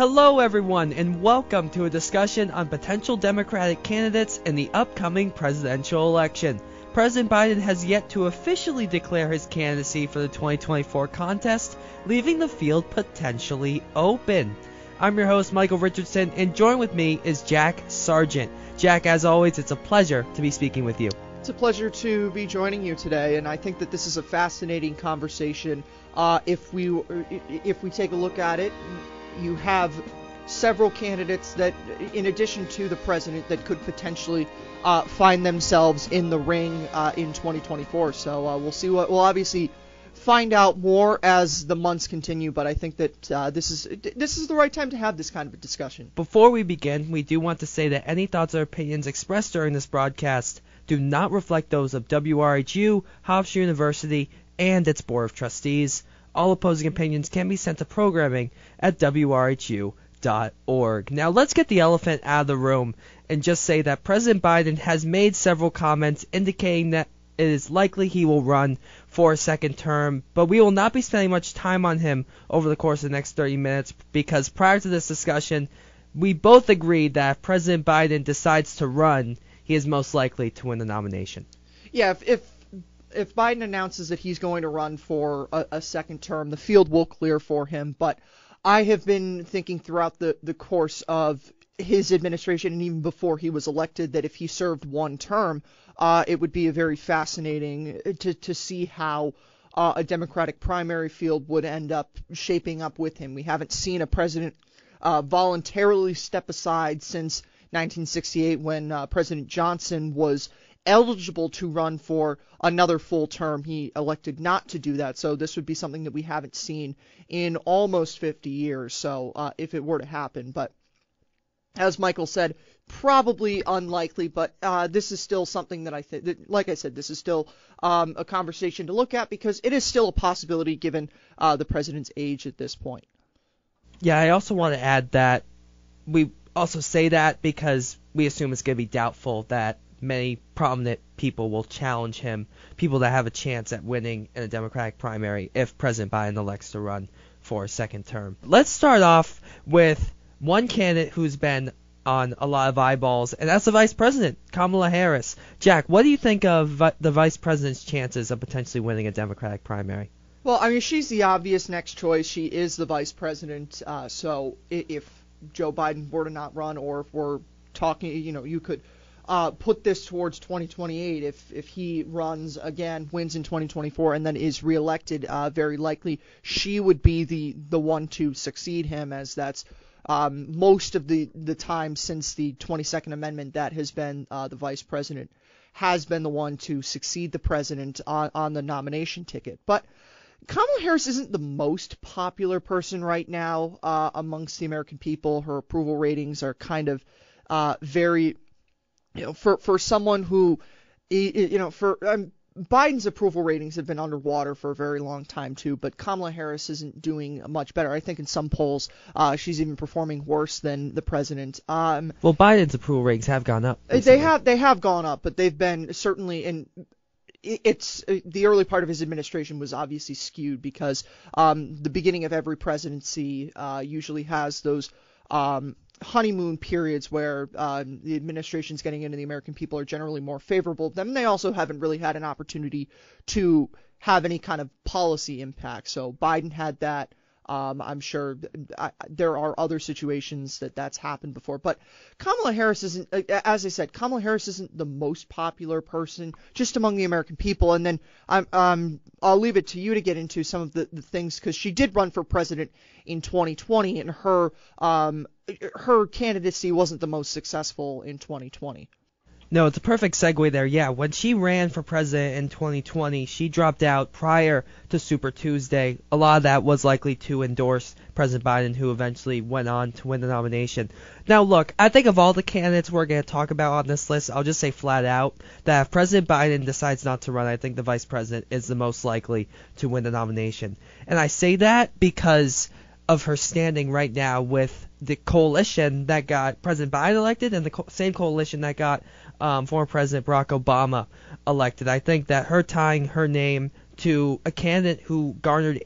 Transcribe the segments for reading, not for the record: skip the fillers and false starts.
Hello everyone, and welcome to a discussion on potential Democratic candidates in the upcoming presidential election. President Biden has yet to officially declare his candidacy for the 2024 contest, leaving the field potentially open. I'm your host, Michael Richardson, and joined with me is Jack Sargent. Jack, as always, it's a pleasure to be speaking with you. It's a pleasure to be joining you today, and I think that this is a fascinating conversation. If we take a look at it, you have several candidates that, in addition to the president, that could potentially find themselves in the ring in 2024. So we'll see. We'll obviously find out more as the months continue, but I think that this is the right time to have this kind of a discussion. Before we begin, we do want to say that any thoughts or opinions expressed during this broadcast do not reflect those of WRHU, Hofstra University, and its Board of Trustees. All opposing opinions can be sent to programming at WRHU.org. Now let's get the elephant out of the room and just say that President Biden has made several comments indicating that it is likely he will run for a second term, but we will not be spending much time on him over the course of the next 30 minutes because prior to this discussion, we both agreed that if President Biden decides to run, he is most likely to win the nomination. Yeah, if Biden announces that he's going to run for a second term, the field will clear for him. But I have been thinking throughout the course of his administration and even before he was elected that if he served one term, it would be a very fascinating to see how a Democratic primary field would end up shaping up with him. We haven't seen a president voluntarily step aside since 1968 when President Johnson was eligible to run for another full term. He elected not to do that, so this would be something that we haven't seen in almost 50 years, so if it were to happen. But as Michael said, probably unlikely, but this is still something that I think, like I said, this is still a conversation to look at because it is still a possibility given the president's age at this point. Yeah, I also want to add that we also say that because we assume it's going to be doubtful that many prominent people will challenge him, people that have a chance at winning in a Democratic primary if President Biden elects to run for a second term. Let's start off with one candidate who's been on a lot of eyeballs, and that's the Vice President, Kamala Harris. Jack, what do you think of the Vice President's chances of potentially winning a Democratic primary? Well, I mean, she's the obvious next choice. She is the Vice President, so if Joe Biden were to not run, or if we're talking, you could put this towards 2028 if he runs again, wins in 2024, and then is reelected. Very likely she would be the one to succeed him, as that's most of the time since the 22nd Amendment that has been the Vice President has been the one to succeed the president on the nomination ticket. But Kamala Harris isn't the most popular person right now amongst the American people. Her approval ratings are kind of very, for someone who, Biden's approval ratings have been underwater for a very long time too, but Kamala Harris isn't doing much better. I think in some polls she's even performing worse than the president. Well, Biden's approval ratings have gone up recently. They have gone up, but they've been certainly in. It's the early part of his administration was obviously skewed because the beginning of every presidency usually has those honeymoon periods where the administration's getting into the American people are generally more favorable to them. They also haven't really had an opportunity to have any kind of policy impact. So Biden had that. I'm sure there are other situations that's happened before. But Kamala Harris isn't, as I said, Kamala Harris isn't the most popular person just among the American people. And then I'll leave it to you to get into some of the things, because she did run for president in 2020, and her candidacy wasn't the most successful in 2020. No, it's a perfect segue there. Yeah, when she ran for president in 2020, she dropped out prior to Super Tuesday. A lot of that was likely to endorse President Biden, who eventually went on to win the nomination. Now, look, I think of all the candidates we're going to talk about on this list, I'll just say flat out that if President Biden decides not to run, I think the vice president is the most likely to win the nomination. And I say that because of her standing right now with the coalition that got President Biden elected and the same coalition that got former President Barack Obama elected. I think that her tying her name to a candidate who garnered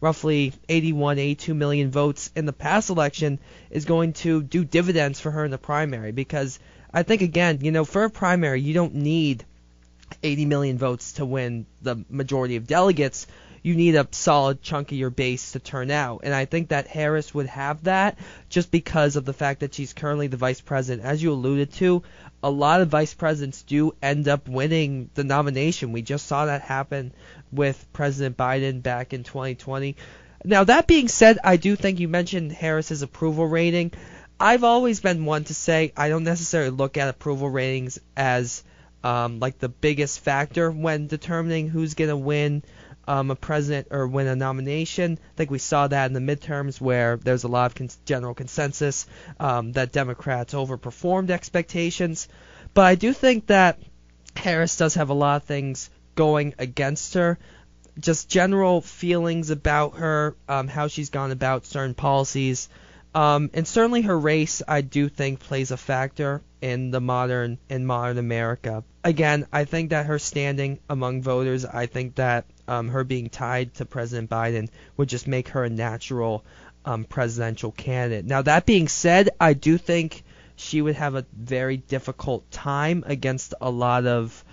roughly 81, 82 million votes in the past election is going to do dividends for her in the primary. Because I think, again, for a primary, you don't need 80 million votes to win the majority of delegates. You need a solid chunk of your base to turn out. And I think that Harris would have that just because of the fact that she's currently the vice president. As you alluded to, a lot of vice presidents do end up winning the nomination. We just saw that happen with President Biden back in 2020. Now, that being said, I do think you mentioned Harris's approval rating. I've always been one to say I don't necessarily look at approval ratings as like the biggest factor when determining who's going to win a president or win a nomination. I think we saw that in the midterms where there's a lot of general consensus that Democrats overperformed expectations. But I do think that Harris does have a lot of things going against her. Just general feelings about her, how she's gone about certain policies. And certainly her race, I do think, plays a factor in modern America. Again, I think that her standing among voters, I think that her being tied to President Biden would just make her a natural presidential candidate. Now, that being said, I do think she would have a very difficult time against a lot of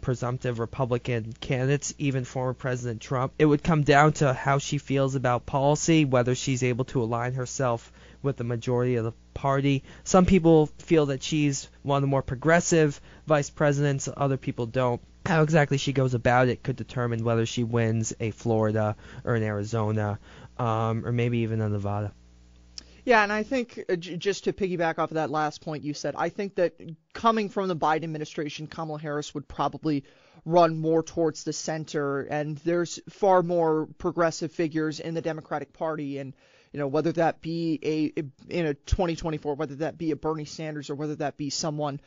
presumptive Republican candidates, even former President Trump. It would come down to how she feels about policy, whether she's able to align herself with the majority of the party. Some people feel that she's one of the more progressive vice presidents. Other people don't. How exactly she goes about it could determine whether she wins a Florida or an Arizona or maybe even a Nevada. Yeah, and I think just to piggyback off of that last point you said, I think that coming from the Biden administration, Kamala Harris would probably run more towards the center, and there's far more progressive figures in the Democratic Party, and whether that be in a 2024, whether that be a Bernie Sanders or whether that be someone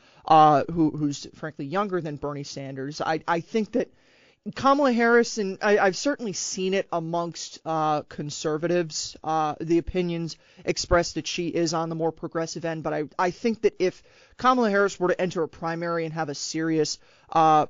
who's frankly younger than Bernie Sanders, I think that Kamala Harris, and I've certainly seen it amongst conservatives, the opinions expressed that she is on the more progressive end, but I think that if Kamala Harris were to enter a primary and have a serious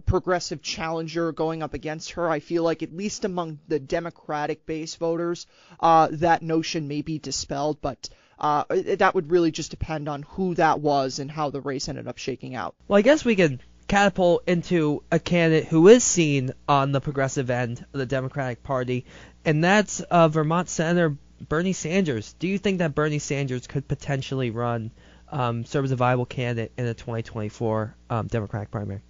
progressive challenger going up against her, I feel like at least among the Democratic base voters, that notion may be dispelled, but that would really just depend on who that was and how the race ended up shaking out. Well, I guess we could catapult into a candidate who is seen on the progressive end of the Democratic Party, and that's Vermont Senator Bernie Sanders. Do you think that Bernie Sanders could potentially serve as a viable candidate in the 2024 Democratic primary?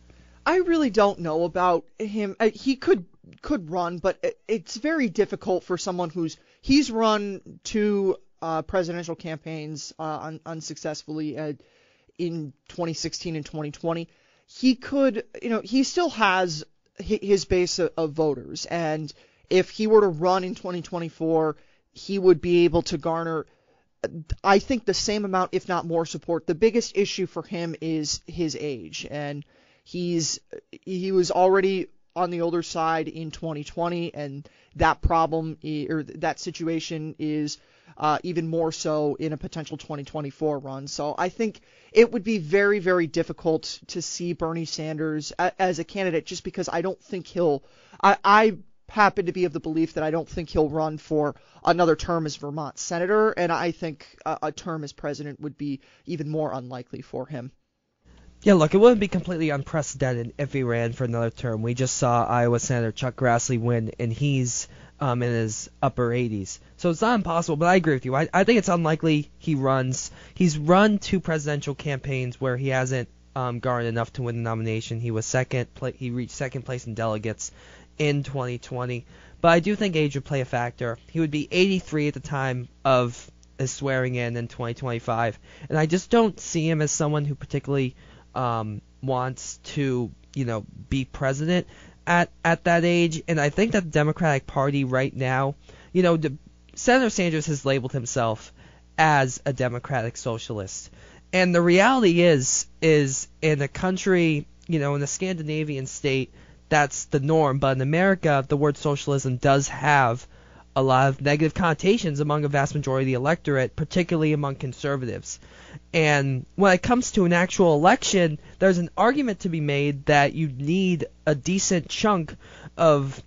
I really don't know about him. He could run, but it's very difficult for someone he's run two presidential campaigns unsuccessfully in 2016 and 2020. He could, he still has his base of voters, and if he were to run in 2024, he would be able to garner, I think, the same amount, if not more, support. The biggest issue for him is his age, and he was already on the older side in 2020, and that problem or that situation is even more so in a potential 2024 run. So I think it would be very, very difficult to see Bernie Sanders as a candidate, just because I don't think I happen to be of the belief that I don't think he'll run for another term as Vermont senator, and I think a term as president would be even more unlikely for him. Yeah, look, it wouldn't be completely unprecedented if he ran for another term. We just saw Iowa Senator Chuck Grassley win, and he's in his upper 80s. So it's not impossible, but I agree with you. I think it's unlikely he runs. He's run two presidential campaigns where he hasn't garnered enough to win the nomination. He was he reached second place in delegates in 2020. But I do think age would play a factor. He would be 83 at the time of his swearing in 2025. And I just don't see him as someone who particularly wants to, be president at that age. And I think that the Democratic Party right now, Senator Sanders has labeled himself as a democratic socialist. And the reality is in a country, in a Scandinavian state, that's the norm. But in America, the word socialism does have a lot of negative connotations among a vast majority of the electorate, particularly among conservatives. And when it comes to an actual election, there's an argument to be made that you need a decent chunk of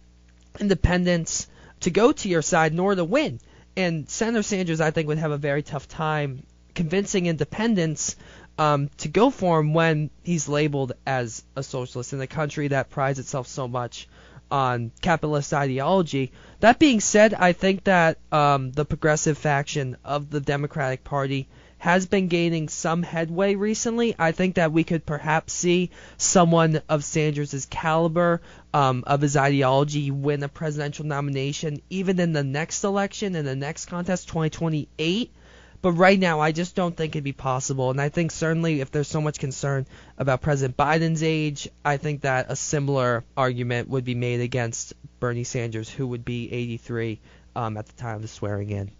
independents to go to your side nor to win. And Senator Sanders, I think, would have a very tough time convincing independents to go for him when he's labeled as a socialist in a country that prides itself so much on capitalist ideology. That being said, I think that the progressive faction of the Democratic Party has been gaining some headway recently. I think that we could perhaps see someone of Sanders' caliber, of his ideology, win a presidential nomination even in the next election, in the next contest, 2028. But right now, I just don't think it'd be possible. And I think certainly if there's so much concern about President Biden's age, I think that a similar argument would be made against Bernie Sanders, who would be 83 at the time of the swearing in.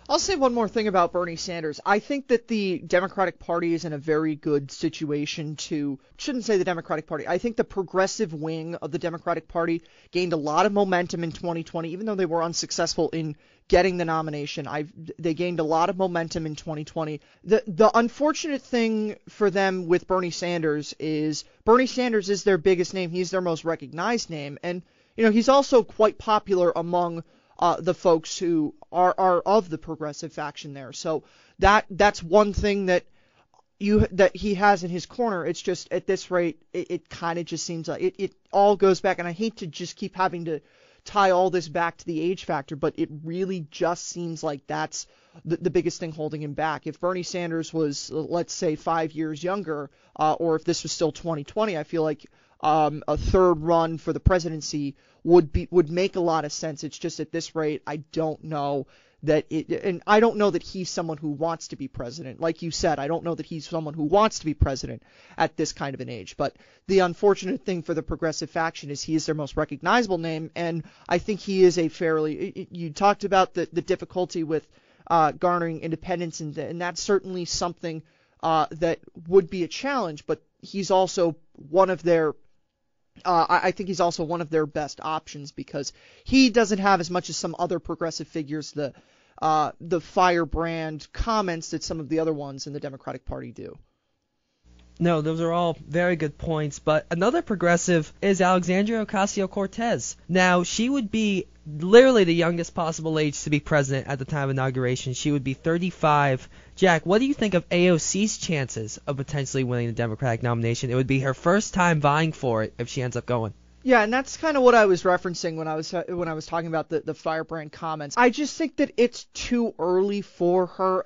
I'll say one more thing about Bernie Sanders. I think that the Democratic Party is in a very good situation shouldn't say the Democratic Party. I think the progressive wing of the Democratic Party gained a lot of momentum in 2020, even though they were unsuccessful in getting the nomination. They gained a lot of momentum in 2020. The unfortunate thing for them with Bernie Sanders is their biggest name. He's their most recognized name. And, he's also quite popular among the folks who are of the progressive faction there. So that's one thing that he has in his corner. It's just at this rate, it kind of just seems like it all goes back. And I hate to just keep having to tie all this back to the age factor, but it really just seems like that's the biggest thing holding him back. If Bernie Sanders was, let's say, 5 years younger, or if this was still 2020, I feel like a third run for the presidency would make a lot of sense. It's just at this rate, I don't know that and I don't know that he's someone who wants to be president. Like you said, I don't know that he's someone who wants to be president at this kind of an age. But the unfortunate thing for the progressive faction is he is their most recognizable name, and I think he is you talked about the difficulty with garnering independence, and that's certainly something that would be a challenge, but he's also one of their I think he's also one of their best options because he doesn't have as much as some other progressive figures the firebrand comments that some of the other ones in the Democratic Party do. No, those are all very good points, but another progressive is Alexandria Ocasio-Cortez. Now, she would be literally the youngest possible age to be president at the time of inauguration. She would be 35. Jack, what do you think of AOC's chances of potentially winning the Democratic nomination? It would be her first time vying for it if she ends up going. Yeah, and that's kind of what I was referencing when I was talking about the firebrand comments. I just think that it's too early for her.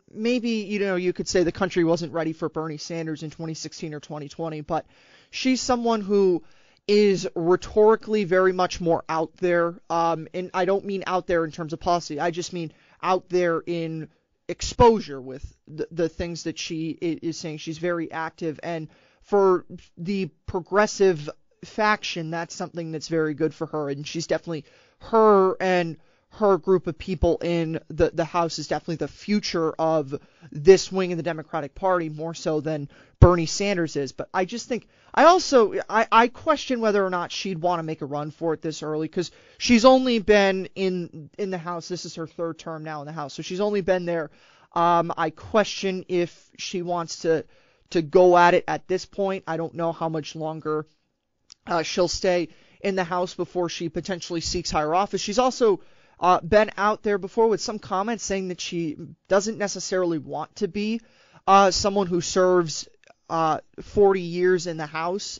Maybe you could say the country wasn't ready for Bernie Sanders in 2016 or 2020, but she's someone who is rhetorically very much more out there. And I don't mean out there in terms of policy. I just mean out there in exposure with the things that she is saying. She's very active, and for the progressive faction, that's something that's very good for her, and she's definitely, her and her group of people in the House is definitely the future of this wing of the Democratic Party, more so than Bernie Sanders is. But I just think, I question whether or not she'd want to make a run for it this early, because she's only been in the House, this is her third term now in the House, so she's only been there. I question if she wants to go at it at this point. I don't know how much longer she'll stay in the House before she potentially seeks higher office. She's also been out there before with some comments saying that she doesn't necessarily want to be someone who serves 40 years in the House.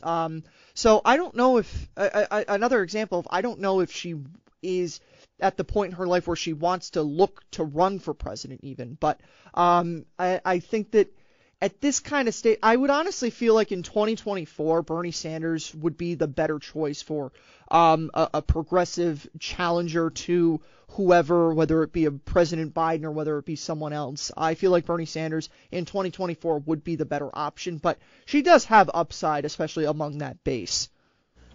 So I don't know if another example of I don't know if she is at the point in her life where she wants to look to run for president even. But I think that at this kind of state, I would honestly feel like in 2024, Bernie Sanders would be the better choice for a progressive challenger to whoever, whether it be a President Biden or whether it be someone else. I feel like Bernie Sanders in 2024 would be the better option, but she does have upside, especially among that base.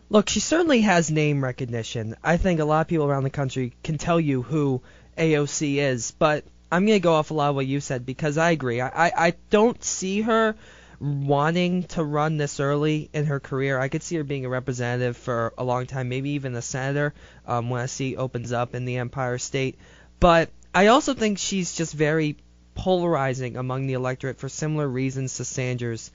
Look, she certainly has name recognition. I think a lot of people around the country can tell you who AOC is, but I'm going to go off a lot of what you said because I agree. I don't see her wanting to run this early in her career. I could see her being a representative for a long time, maybe even a senator when a seat opens up in the Empire State. But I also think she's just very polarizing among the electorate for similar reasons to Sanders.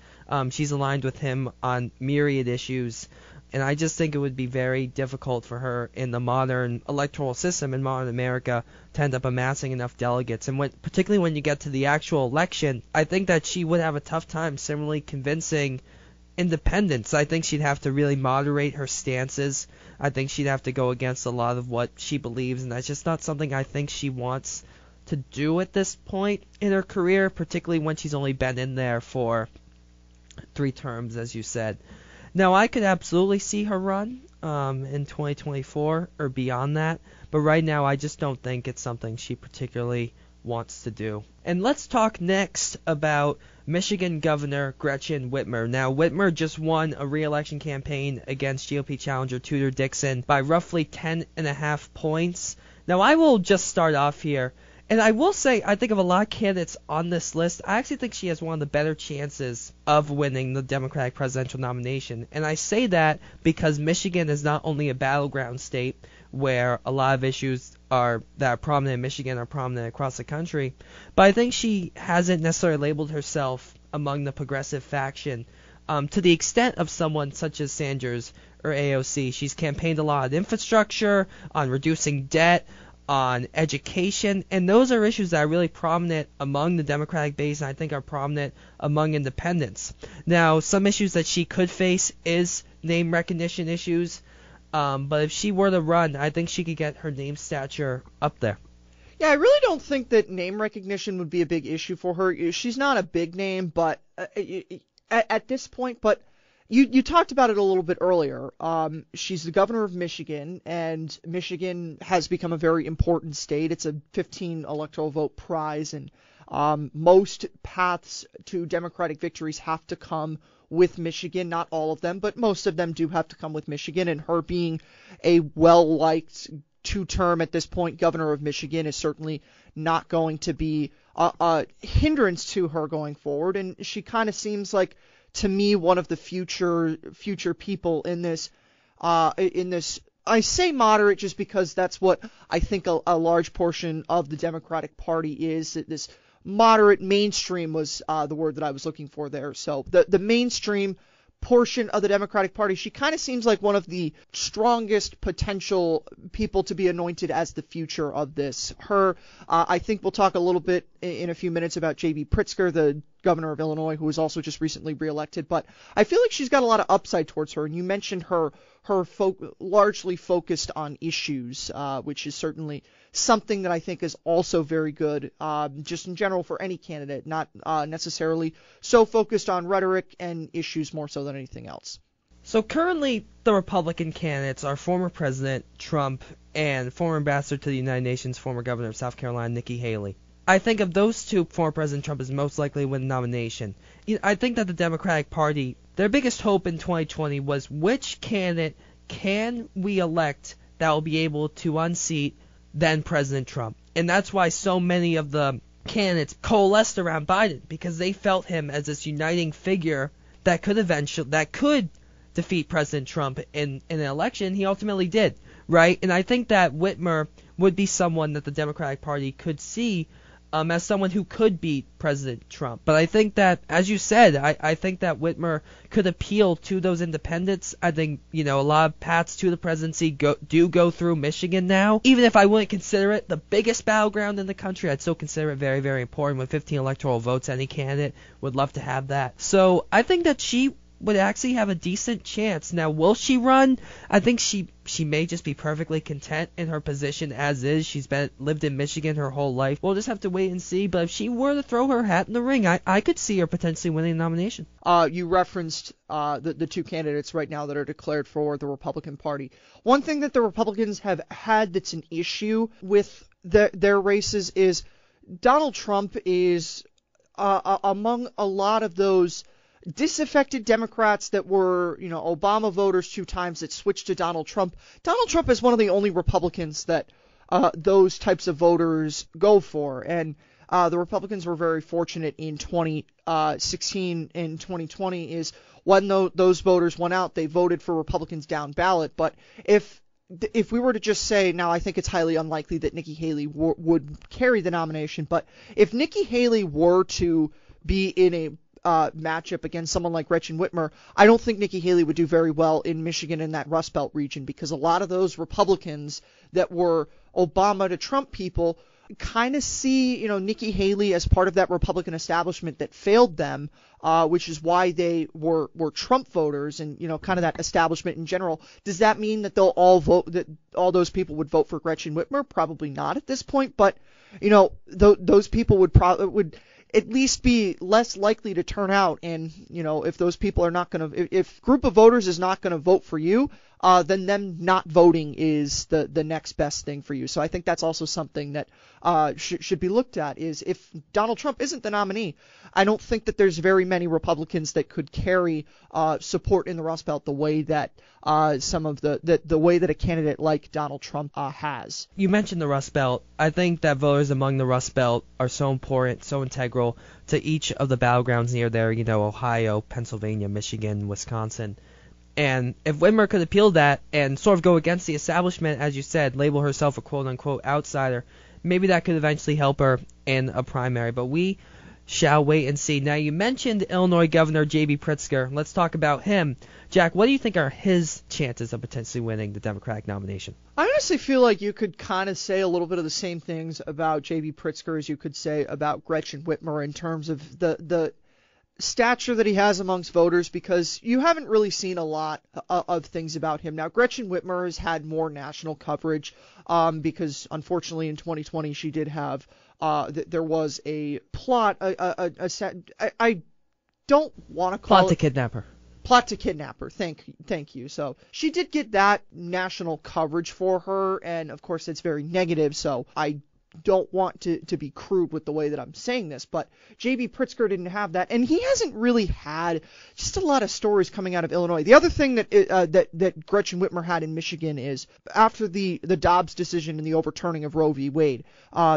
She's aligned with him on myriad issues. And I just think it would be very difficult for her in the modern electoral system in modern America to end up amassing enough delegates. And particularly when you get to the actual election, I think that she would have a tough time similarly convincing independents. I think she'd have to really moderate her stances. I think she'd have to go against a lot of what she believes, and that's just not something I think she wants to do at this point in her career, particularly when she's only been in there for 3 terms, as you said. Now, I could absolutely see her run in 2024 or beyond that, but right now I just don't think it's something she particularly wants to do. And let's talk next about Michigan Governor Gretchen Whitmer. Now, Whitmer just won a re-election campaign against GOP challenger Tudor Dixon by roughly 10.5 points. Now, I will just start off here, and I will say I think of a lot of candidates on this list, I actually think she has one of the better chances of winning the Democratic presidential nomination. And I say that because Michigan is not only a battleground state where a lot of issues that are prominent in Michigan are prominent across the country, but I think she hasn't necessarily labeled herself among the progressive faction to the extent of someone such as Sanders or AOC. She's campaigned a lot on infrastructure, on reducing debt, on education, and those are issues that are really prominent among the Democratic base and I think are prominent among independents. Now, some issues that she could face is name recognition issues, but if she were to run, I think she could get her name stature up there. Yeah, I really don't think that name recognition would be a big issue for her. She's not a big name, but at this point, but you talked about it a little bit earlier. She's the governor of Michigan, and Michigan has become a very important state. It's a 15 electoral vote prize, and most paths to Democratic victories have to come with Michigan. Not all of them, but most of them do have to come with Michigan, and her being a well-liked 2-term at this point governor of Michigan is certainly not going to be a hindrance to her going forward, and she kind of seems like, to me, one of the future people in this. I say moderate just because that's what I think a large portion of the Democratic Party is. This moderate mainstream was the word that I was looking for there. So the mainstream portion of the Democratic Party, she kind of seems like one of the strongest potential people to be anointed as the future of this. I think we'll talk a little bit in a few minutes about J.B. Pritzker, the governor of Illinois, who was also just recently reelected, but I feel like she's got a lot of upside towards her, and you mentioned her largely focused on issues, which is certainly something that I think is also very good, just in general for any candidate, not necessarily so focused on rhetoric and issues more so than anything else. So currently, the Republican candidates are former President Trump and former ambassador to the United Nations, former governor of South Carolina, Nikki Haley. I think of those two, former President Trump is most likely to win the nomination. I think that the Democratic Party, their biggest hope in 2020 was which candidate can we elect that will be able to unseat then President Trump. And that's why so many of the candidates coalesced around Biden, because they felt him as this uniting figure that could defeat President Trump in an election. He ultimately did, right? And I think that Whitmer would be someone that the Democratic Party could see as someone who could beat President Trump. But I think that, as you said, I think that Whitmer could appeal to those independents. I think, a lot of paths to the presidency go through Michigan now. Even if I wouldn't consider it the biggest battleground in the country, I'd still consider it very, very important. With 15 electoral votes, any candidate would love to have that. So I think that she would actually have a decent chance. Now, will she run? I think she may just be perfectly content in her position as is. She's lived in Michigan her whole life. We'll just have to wait and see. But if she were to throw her hat in the ring, I could see her potentially winning the nomination. You referenced the two candidates right now that are declared for the Republican Party. One thing that the Republicans have had that's an issue with their races is Donald Trump is among a lot of those disaffected Democrats that were, Obama voters 2 times that switched to Donald Trump. Donald Trump is one of the only Republicans that those types of voters go for. And the Republicans were very fortunate in 2016 and 2020 is when those voters went out, they voted for Republicans down ballot. But if we were to just say, now I think it's highly unlikely that Nikki Haley would carry the nomination, but if Nikki Haley were to be in matchup against someone like Gretchen Whitmer, I don't think Nikki Haley would do very well in Michigan and that Rust Belt region, because a lot of those Republicans that were Obama to Trump people kind of see, Nikki Haley as part of that Republican establishment that failed them, which is why they were Trump voters and, kind of that establishment in general. Does that mean that they'll all vote, that all those people would vote for Gretchen Whitmer? Probably not at this point, but, those people would at least be less likely to turn out. And, if those people are not going to, if group of voters is not going to vote for you, then them not voting is the next best thing for you. So I think that's also something that should be looked at, is if Donald Trump isn't the nominee, I don't think that there's very many Republicans that could carry support in the Rust Belt the way that the way that a candidate like Donald Trump has. You mentioned the Rust Belt. I think that voters among the Rust Belt are so important, so integral to each of the battlegrounds near there, Ohio, Pennsylvania, Michigan, Wisconsin. And if Whitmer could appeal that and sort of go against the establishment, as you said, label herself a quote-unquote outsider, maybe that could eventually help her in a primary. But we shall wait and see. Now, you mentioned Illinois Governor J.B. Pritzker. Let's talk about him. Jack, what do you think are his chances of potentially winning the Democratic nomination? I honestly feel like you could kind of say a little bit of the same things about J.B. Pritzker as you could say about Gretchen Whitmer in terms of the stature that he has amongst voters, because you haven't really seen a lot of things about him. Now, Gretchen Whitmer has had more national coverage because, unfortunately, in 2020 she did have there was a plot. I don't want to call plot to kidnap her. Plot to kidnap her. Thank you. So she did get that national coverage for her, and of course it's very negative. So I don't want to be crude with the way that I'm saying this, but J.B. Pritzker didn't have that, and he hasn't really had just a lot of stories coming out of Illinois. The other thing that Gretchen Whitmer had in Michigan is after the Dobbs decision and the overturning of Roe v. Wade,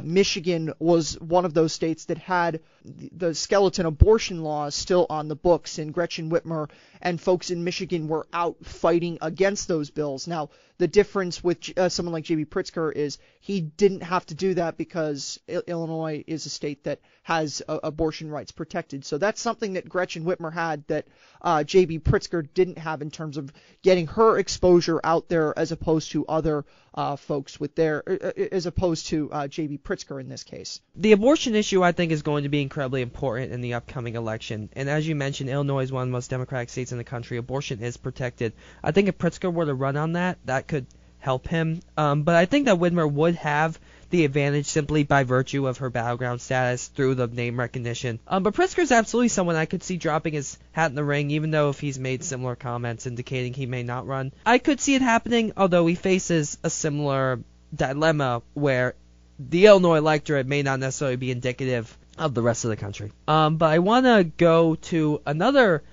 Michigan was one of those states that had the skeleton abortion laws still on the books, and Gretchen Whitmer and folks in Michigan were out fighting against those bills. Now, the difference with someone like J.B. Pritzker is he didn't have to do that because Illinois is a state that has abortion rights protected. So that's something that Gretchen Whitmer had that J.B. Pritzker didn't have in terms of getting her exposure out there, as opposed to other folks as opposed to J.B. Pritzker in this case. The abortion issue, I think, is going to be incredibly important in the upcoming election. And as you mentioned, Illinois is one of the most democratic states in the country. Abortion is protected. I think if Pritzker were to run on that could help him. But I think that Whitmer would have the advantage simply by virtue of her battleground status through the name recognition. But Pritzker's absolutely someone I could see dropping his hat in the ring, even though if he's made similar comments indicating he may not run. I could see it happening, although he faces a similar dilemma where the Illinois electorate may not necessarily be indicative of the rest of the country. But I want to go to another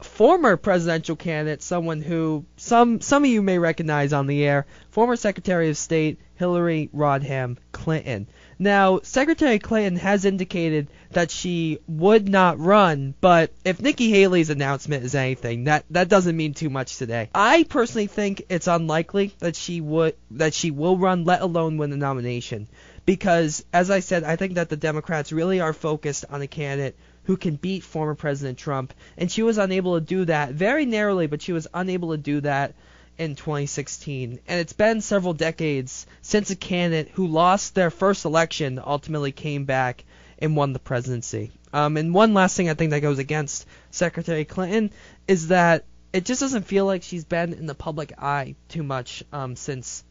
former presidential candidate, someone who some of you may recognize on the air, former Secretary of State Hillary Rodham Clinton. Now, Secretary Clinton has indicated that she would not run, but if Nikki Haley's announcement is anything, that doesn't mean too much today. I personally think it's unlikely that she will run, let alone win the nomination, because, as I said, I think that the Democrats really are focused on a candidate who can beat former President Trump, and she was unable to do that very narrowly, but she was unable to do that in 2016. And it's been several decades since a candidate who lost their first election ultimately came back and won the presidency. And one last thing I think that goes against Secretary Clinton is that it just doesn't feel like she's been in the public eye too much since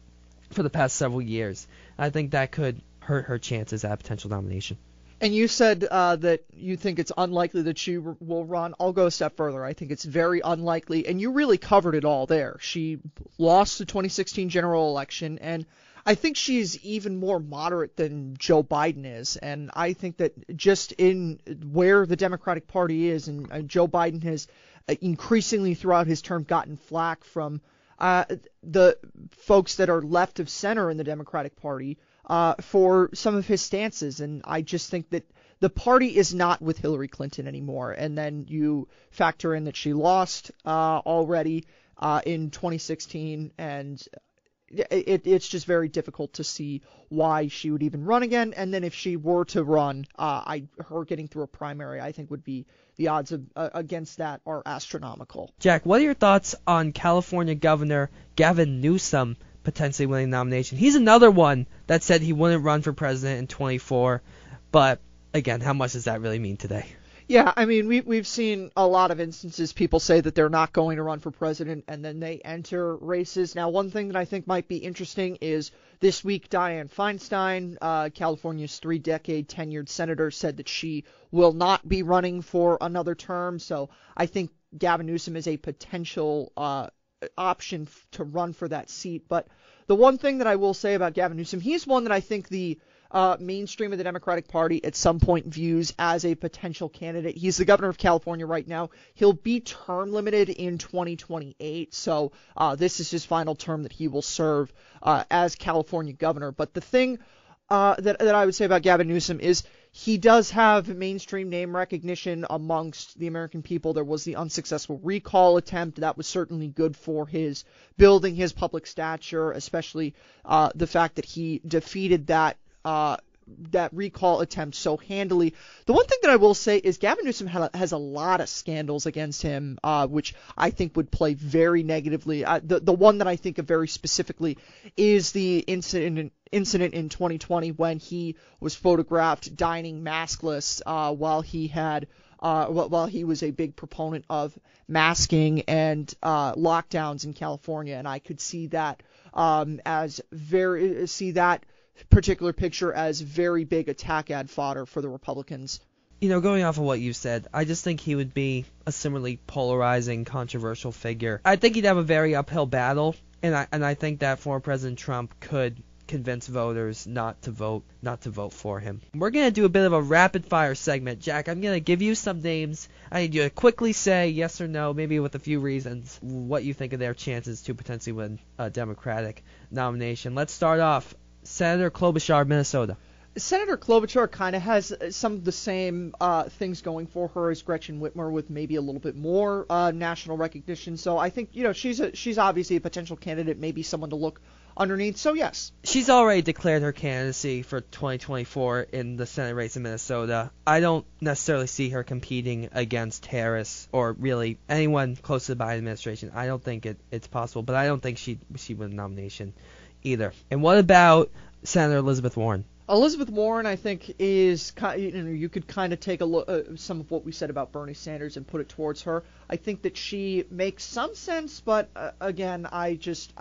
for the past several years. I think that could hurt her chances at a potential nomination. And you said that you think it's unlikely that she will run. I'll go a step further. I think it's very unlikely, and you really covered it all there. She lost the 2016 general election, and I think she's even more moderate than Joe Biden is. And I think that just in where the Democratic Party is, and Joe Biden has increasingly throughout his term gotten flack from the folks that are left of center in the Democratic Party for some of his stances, and I just think that the party is not with Hillary Clinton anymore. And then you factor in that she lost already in 2016, and it's just very difficult to see why she would even run again. And then if she were to run, her getting through a primary, I think would be the odds against that are astronomical. Jack, what are your thoughts on California Governor Gavin Newsom potentially winning the nomination? He's another one that said he wouldn't run for president in 24, but again, how much does that really mean today? Yeah, I mean, we've seen a lot of instances people say that they're not going to run for president and then they enter races. Now, one thing that I think might be interesting is this week Dianne Feinstein, California's 3-decade tenured senator, said that she will not be running for another term. So I think Gavin Newsom is a potential option to run for that seat. But the one thing that I will say about Gavin Newsom, he's one that I think the mainstream of the Democratic Party at some point views as a potential candidate. He's the governor of California right now. He'll be term limited in 2028, so this is his final term that he will serve as California governor. But the thing that I would say about Gavin Newsom is he does have mainstream name recognition amongst the American people. There was the unsuccessful recall attempt. That was certainly good for his building his public stature, especially the fact that he defeated that recall attempt so handily. The one thing that I will say is Gavin Newsom has a lot of scandals against him, which I think would play very negatively. The one that I think of very specifically is the incident in 2020 when he was photographed dining maskless while he was a big proponent of masking and lockdowns in California, and I could see that particular picture as very big attack ad fodder for the Republicans. You know, going off of what you said, I just think he would be a similarly polarizing, controversial figure. I think he'd have a very uphill battle, and I think that former President Trump could convince voters not to vote for him. We're going to do a bit of a rapid fire segment. Jack, I'm going to give you some names. I need you to quickly say yes or no, maybe with a few reasons, what you think of their chances to potentially win a Democratic nomination. Let's start off. Senator Klobuchar, Minnesota. Senator Klobuchar kind of has some of the same things going for her as Gretchen Whitmer, with maybe a little bit more national recognition. So I think she's obviously a potential candidate, maybe someone to look underneath. So yes, she's already declared her candidacy for 2024 in the Senate race in Minnesota. I don't necessarily see her competing against Harris or really anyone close to the Biden administration. I don't think it's possible, but I don't think she win the nomination either. And what about Senator Elizabeth Warren? Elizabeth Warren, I think, is you could kind of take a look some of what we said about Bernie Sanders and put it towards her. I think that she makes some sense, but again, I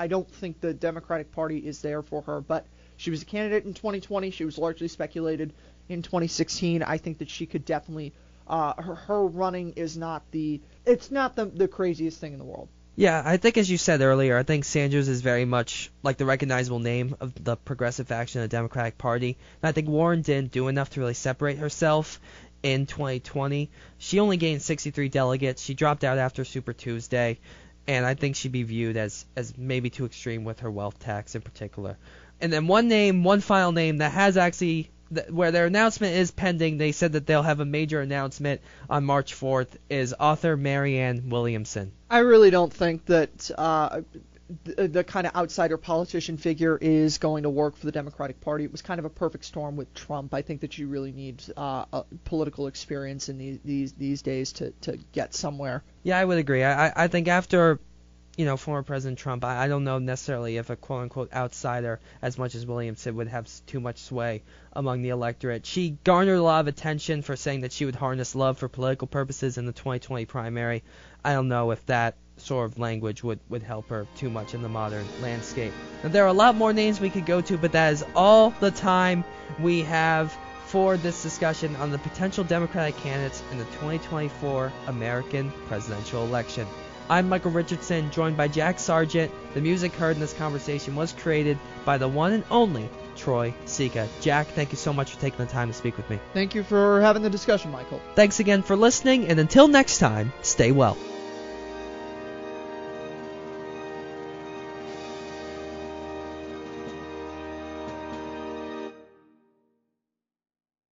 don't think the Democratic Party is there for her. But she was a candidate in 2020. She was largely speculated in 2016. I think that she could definitely her running is not the craziest thing in the world. Yeah, I think as you said earlier, I think Sanders is very much like the recognizable name of the progressive faction of the Democratic Party. And I think Warren didn't do enough to really separate herself in 2020. She only gained 63 delegates. She dropped out after Super Tuesday, and I think she'd be viewed as maybe too extreme with her wealth tax in particular. And then one final name that has actually where their announcement is pending, they said that they'll have a major announcement on March 4th, is author Marianne Williamson. I really don't think that the kind of outsider politician figure is going to work for the Democratic Party. It was kind of a perfect storm with Trump. I think that you really need political experience in these days to get somewhere. Yeah, I would agree. I think after former President Trump, I don't know necessarily if a quote-unquote outsider, as much as Williamson, would have too much sway among the electorate. She garnered a lot of attention for saying that she would harness love for political purposes in the 2020 primary. I don't know if that sort of language would help her too much in the modern landscape. Now, there are a lot more names we could go to, but that is all the time we have for this discussion on the potential Democratic candidates in the 2024 American presidential election. I'm Michael Richardson, joined by Jack Sargent. The music heard in this conversation was created by the one and only Troy Sika. Jack, thank you so much for taking the time to speak with me. Thank you for having the discussion, Michael. Thanks again for listening, and until next time, stay well.